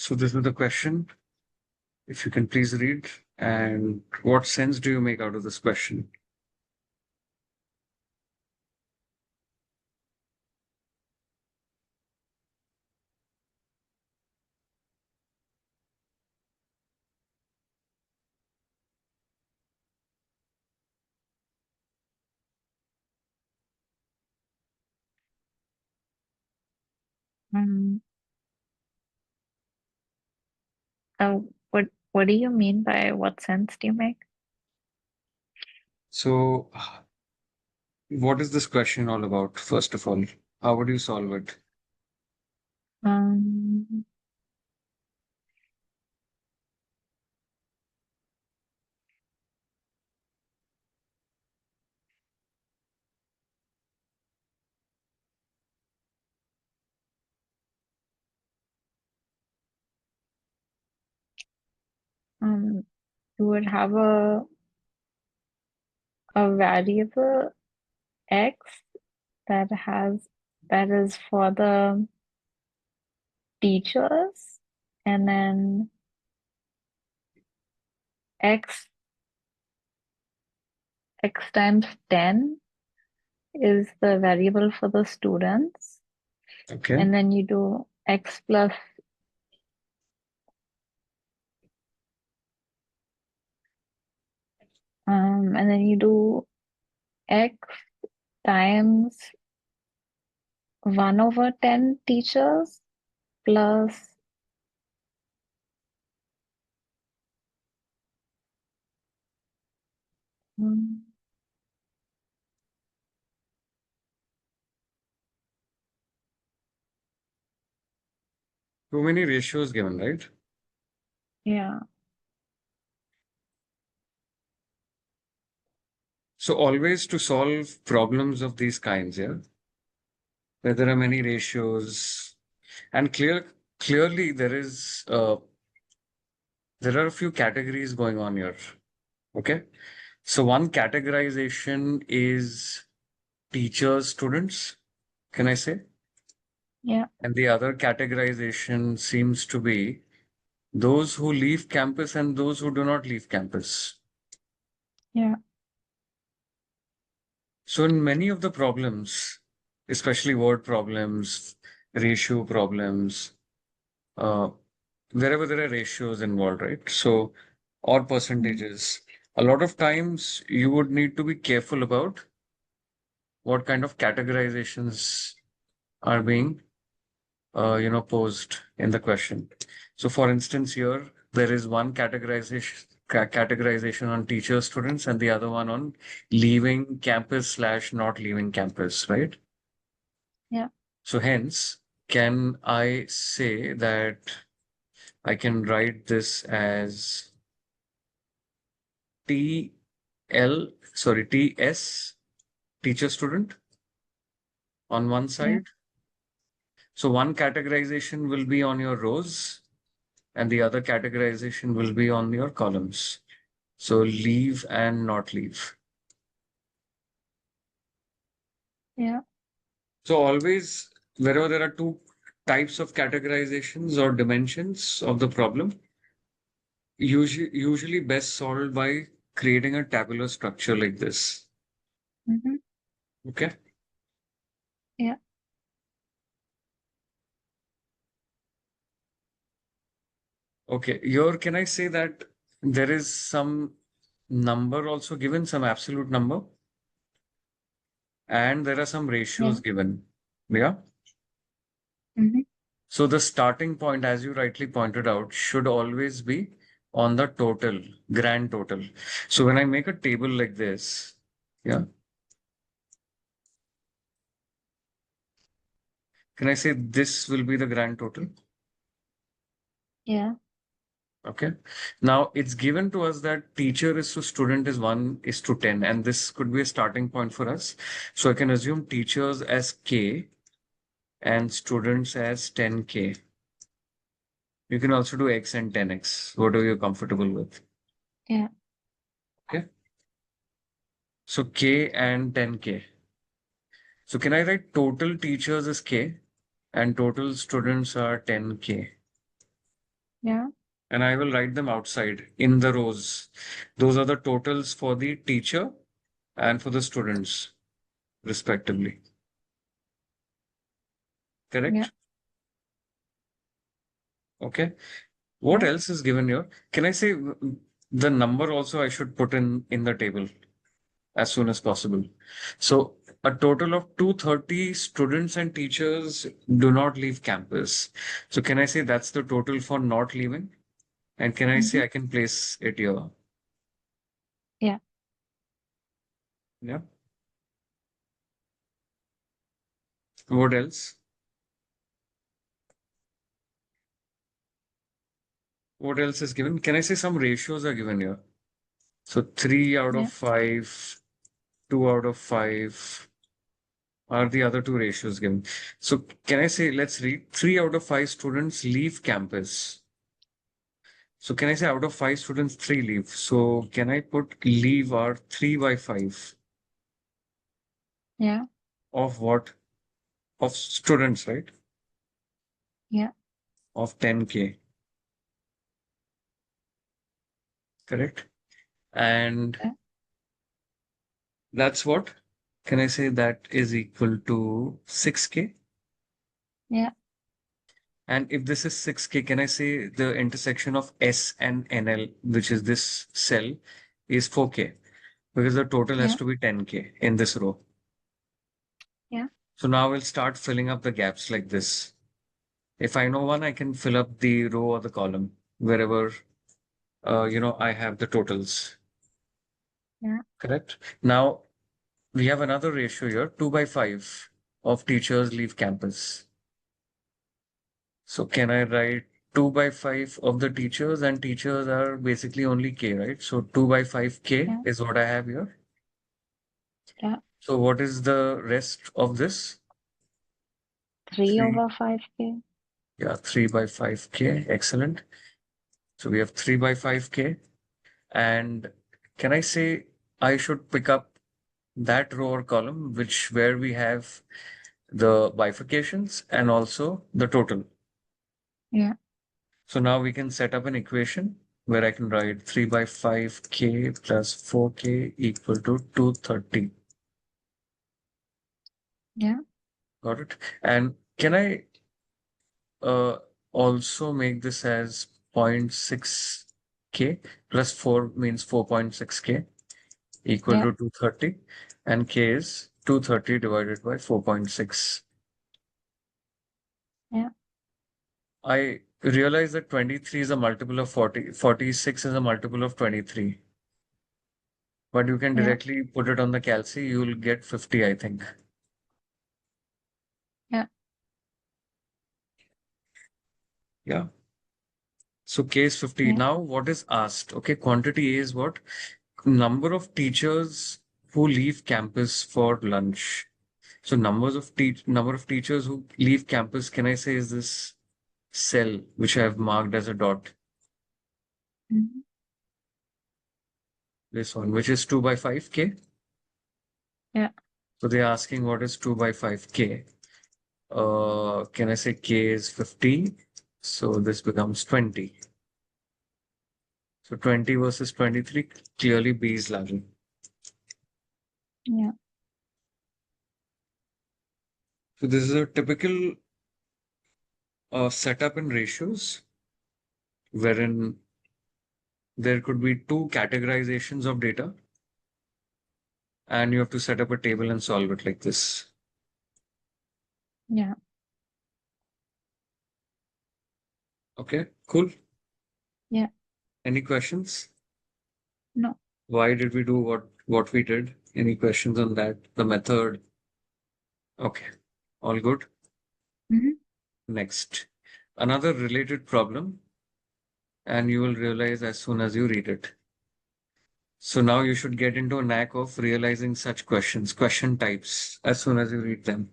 So this is the question. If you can please read, and what sense do you make out of this question? Um, what do you mean by what sense do you make? So what is this question all about, first of all? How would you solve it? Um, um, you would have a variable x that is for the teachers, and then x x times 10 is the variable for the students, Okay. and then you do x plus and then you do x times 1 over 10 teachers plus um, Too many ratios given, right? yeah. So always to solve problems of these kinds, yeah, where there are many ratios, and clearly there are a few categories going on here. Okay. So one categorization is teachers, students, can I say? Yeah. And the other categorization seems to be those who leave campus and those who do not leave campus. Yeah. So in many of the problems, especially word problems, ratio problems, uh, wherever there are ratios involved, right? So, or Mm. percentages, a lot of times you would need to be careful about what kind of categorizations are being posed in the question. So for instance, here there is one categorization on teacher students and the other one on leaving campus slash not leaving campus, right? Yeah. So hence, can I say that I can write this as TS, teacher student on one Yeah. side. So one categorization will be on your rows and the other categorization will be on your columns. So leave and not leave. Yeah. So always, wherever there are two types of categorizations or dimensions of the problem, usually best solved by creating a tabular structure like this. Hmm. Okay. Yeah. Okay. Here, can I say that there is some number also given, some absolute number, and there are some Yeah. ratios given. Yeah. Hmm. So the starting point, as you rightly pointed out, should always be on the total, grand total. So when I make a table like this, yeah, can I say this will be the grand total? Yeah. Okay. Now it's given to us that teacher is to student is 1 is to 10, and this could be a starting point for us. So I can assume teachers as K and students as 10K. You can also do X and 10X, whatever you're comfortable with. Yeah. Okay. So K and 10K. So can I write total teachers as K and total students are 10K? Yeah. And I will write them outside in the rows. Those are the totals for the teacher and for the students, respectively. Yeah. Correct? Okay. What Yeah. else is given here? Can I say the number also I should put in the table as soon as possible? So a total of 230 students and teachers do not leave campus. So can I say that's the total for not leaving? And can I Mm-hmm. say I can place it here? Yeah. Yeah. What else? What else is given? Can I say some ratios are given here? So 3 out of Yeah. 5, 2 out of 5 are the other two ratios given. So can I say, let's read 3 out of 5 students leave campus. So can I say out of 5 students, 3 leave? So can I put leave are 3 by 5 Yeah. of what? Of students, right? Yeah. Of 10K, correct? And Yeah. that's what? Can I say that is equal to 6K? Yeah. And if this is 6K, can I say the intersection of S and NL, which is this cell, is 4K? Because the total has Yeah. to be 10K in this row. Yeah. So now we'll start filling up the gaps like this. If I know one, I can fill up the row or the column wherever, I have the totals. Yeah. Correct? Now we have another ratio here, 2 by 5 of teachers leave campus. So can I write 2 by 5 of the teachers, and teachers are basically only K, right? So 2 by 5K Yeah. is what I have here. Yeah. So what is the rest of this? 3 3, over 5K. yeah, 3 by 5K. Excellent. So we have 3 by 5K. And can I say I should pick up that row or column, where we have the bifurcations and also the total. Yeah. So now we can set up an equation where I can write 3 by 5K plus 4K equal to 230. Yeah. Got it? And can I uh, also make this as 0.6K plus 4 means 4.6K equal Yeah. to 230, and K is 230 divided by 4.6. Yeah. I realize that 23 is a multiple of 40, 46 is a multiple of 23, but you can Yeah. directly put it on the calci, you will get 50, I think. Yeah. Yeah. So K is 50. Yeah. Now, what is asked? Okay, quantity A is what? Number of teachers who leave campus for lunch. So number of teachers who leave campus, can I say is this cell which I have marked as a dot? Mhm. This one, which is 2 by 5K. Yeah. So they're asking what is 2 by 5K. Can I say K is 50? So this becomes 20. So 20 versus 23, clearly B is larger. Yeah. So this is a typical setup in ratios wherein there could be two categorizations of data, and you have to set up a table and solve it like this. Yeah. Okay, cool. Yeah. Any questions? No. Why did we do what we did? Any questions on that? The method? Okay, all good. Hmm. Next, another related problem, and you will realize as soon as you read it. So now you should get into a knack of realizing such questions, question types, as soon as you read them.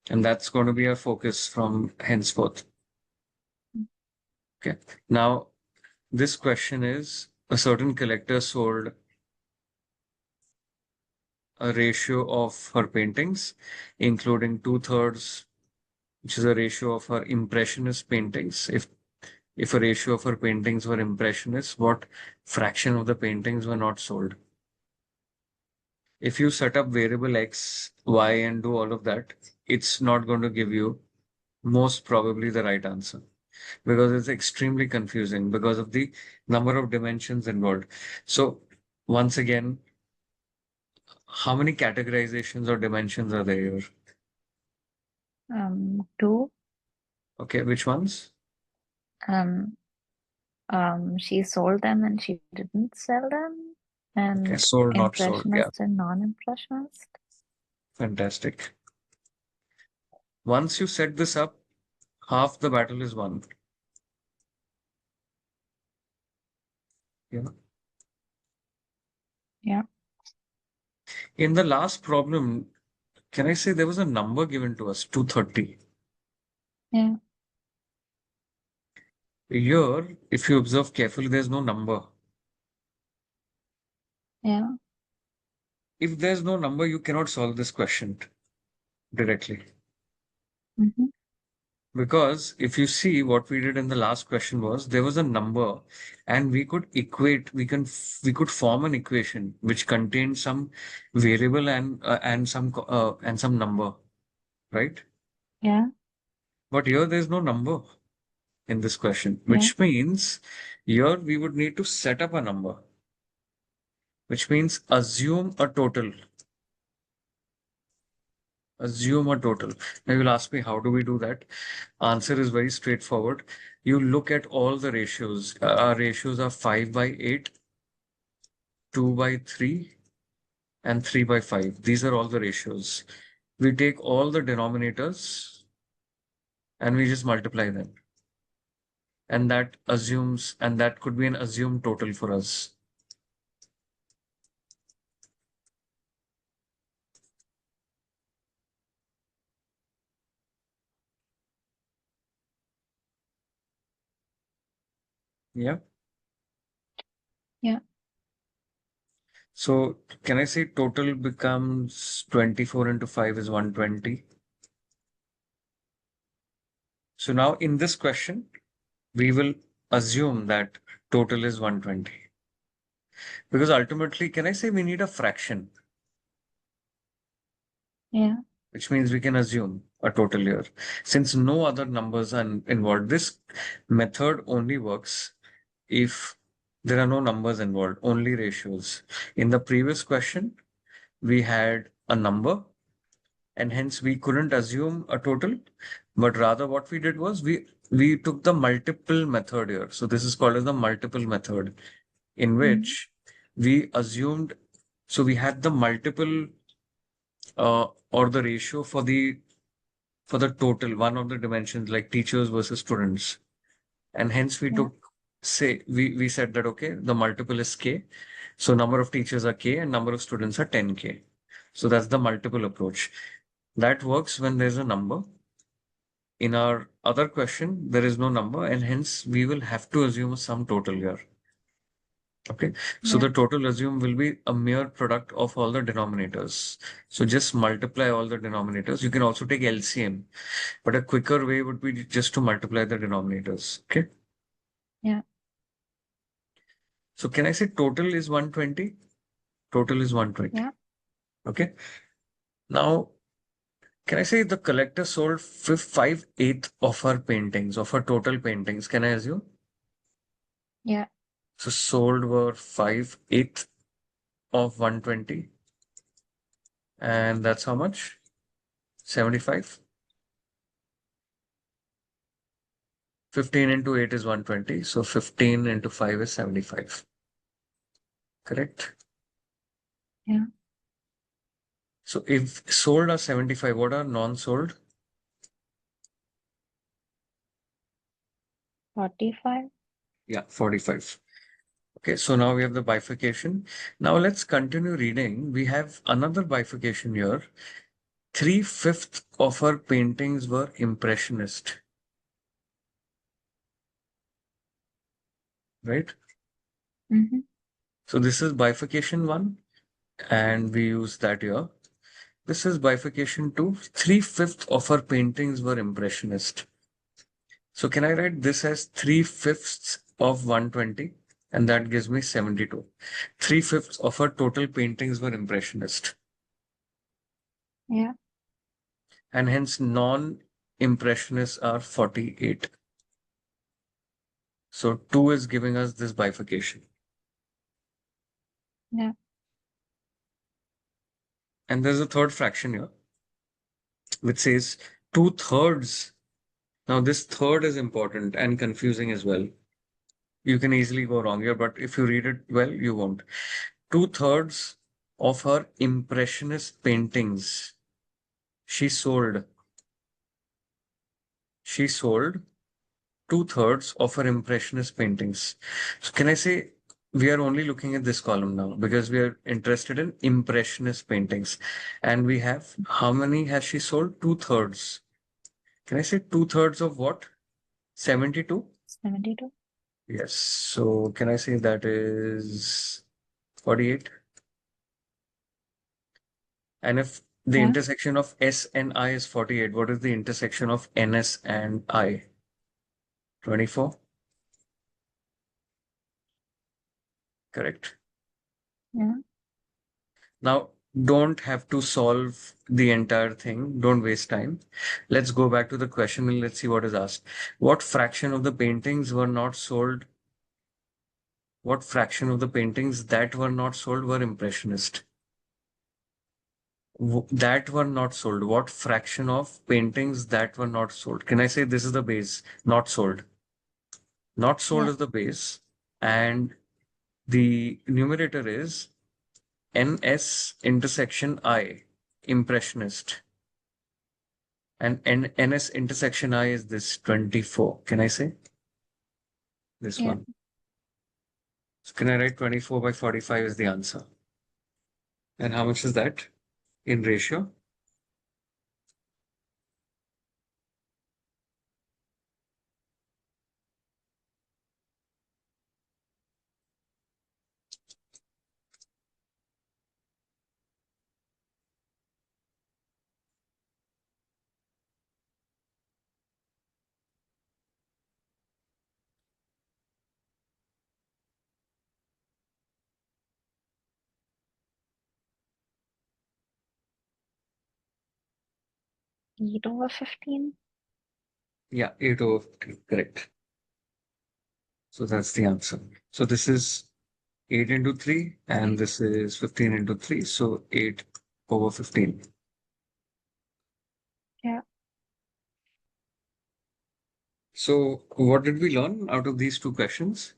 And that's going to be our focus from henceforth. Okay. Now, this question is a certain collector sold a ratio of her paintings, including 2/3, which is a ratio of her impressionist paintings. If if a ratio of her paintings were impressionist, what fraction of the paintings were not sold? If you set up variable X, Y, and do all of that, it's not going to give you most probably the right answer because it's extremely confusing because of the number of dimensions involved. So once again, how many categorizations or dimensions are there here? Two. Okay, which ones? Um, she sold them and she didn't sell them, Okay, and sold, not sold. Yeah, impressionist and non-impressionist. fantastic. Once you set this up, half the battle is won. Yeah. Yeah, In the last problem, can I say there was a number given to us, 230. yeah, Here, if you observe carefully, there's no number. yeah. If there's no number, you cannot solve this question directly. Mm-hmm. Because if you see what we did in the last question was there was a number and we could equate, we could form an equation which contained some variable and some number, right? Yeah, But here there's no number in this question, yeah, which means here we would need to set up a number, which means assume a total. Assume a total. Now you'll ask me, how do we do that? Answer is very straightforward. You look at all the ratios. Our ratios are 5 by 8, 2 by 3, and 3 by 5. These are all the ratios. We take all the denominators and we just multiply them. And that could be an assumed total for us. Yeah. yeah, So can I say total becomes 24 into 5 is 120? So now in this question, we will assume that total is 120. Because ultimately, can I say we need a fraction, yeah, which means we can assume a total here. Since no other numbers are involved, this method only works if there are no numbers involved, only ratios. In the previous question, we had a number and hence we couldn't assume a total, but rather what we did was we took the multiple method here. So this is called as the multiple method, in mm, which we assumed, so we had the multiple or the ratio for the total, one of the dimensions like teachers versus students. And hence we yeah, took, say, we said that, okay, the multiple is K. So number of teachers are K and number of students are 10K. So that's the multiple approach. That works when there's a number. In our other question, there is no number and hence we will have to assume some total here. Okay, so yeah, the total assume will be a mere product of all the denominators. So just multiply all the denominators. You can also take LCM, but a quicker way would be just to multiply the denominators. Okay, yeah, so can I say total is 120? Total is 120. yeah, Okay, now can I say the collector sold 5/8 of her paintings, of her total paintings? Can I assume? yeah. So sold were 5/8 of 120, and that's how much? 75. 15 into 8 is 120. So 15 into 5 is 75. Correct? Yeah. So if sold are 75, what are non-sold? 45. Yeah, 45. Okay, so now we have the bifurcation. Now let's continue reading. We have another bifurcation here. 3/5 of her paintings were impressionist, right? Mm-hmm. So this is bifurcation 1, and we use that here. This is bifurcation 2. 3/5 of her paintings were impressionist. So can I write this as 3/5 of 120? And that gives me 72. 3/5 of her total paintings were Impressionist. Yeah. And hence non-Impressionists are 48. So 2 is giving us this bifurcation. Yeah. And there's a third fraction here, which says 2/3. Now this third is important and confusing as well. You can easily go wrong here, but if you read it well, you won't. 2/3 of her Impressionist paintings she sold. She sold 2/3 of her Impressionist paintings. So can I say we are only looking at this column now because we are interested in Impressionist paintings. And we have how many has she sold? 2/3. Can I say 2/3 of what? 72? 72. Yes. So can I say that is 48? And if the Yeah. intersection of S and I is 48, what is the intersection of NS and I? 24? Correct. Yeah. Now, don't have to solve the entire thing. Don't waste time. Let's go back to the question and let's see what is asked. What fraction of the paintings were not sold? What fraction of the paintings that were not sold were Impressionist? That were not sold. What fraction of paintings that were not sold? Can I say this is the base? Not sold. Not sold Yeah. is the base. And the numerator is NS intersection I, Impressionist. And NS intersection I is this 24. Can I say this Yeah. one? So can I write 24 by 45 is the answer? And how much is that in ratio? Eight over 15. Yeah, 8 over 15. Correct. So that's the answer. So this is 8 into 3 and this is 15 into 3. So 8 over 15. Yeah. So what did we learn out of these two questions?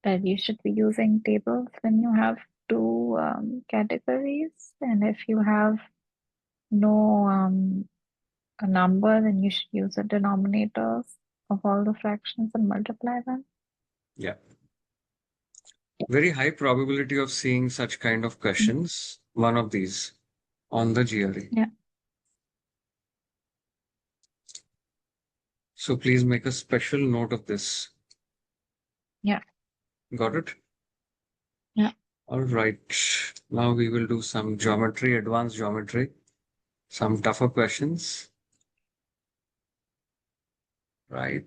That you should be using tables when you have two categories. And if you have no a number, then you should use the denominators of all the fractions and multiply them. Yeah. Very high probability of seeing such kind of questions. One of these on the GRE. Yeah. So please make a special note of this. Yeah. Got it? Yeah. All right. Now we will do some geometry, advanced geometry, some tougher questions. Right.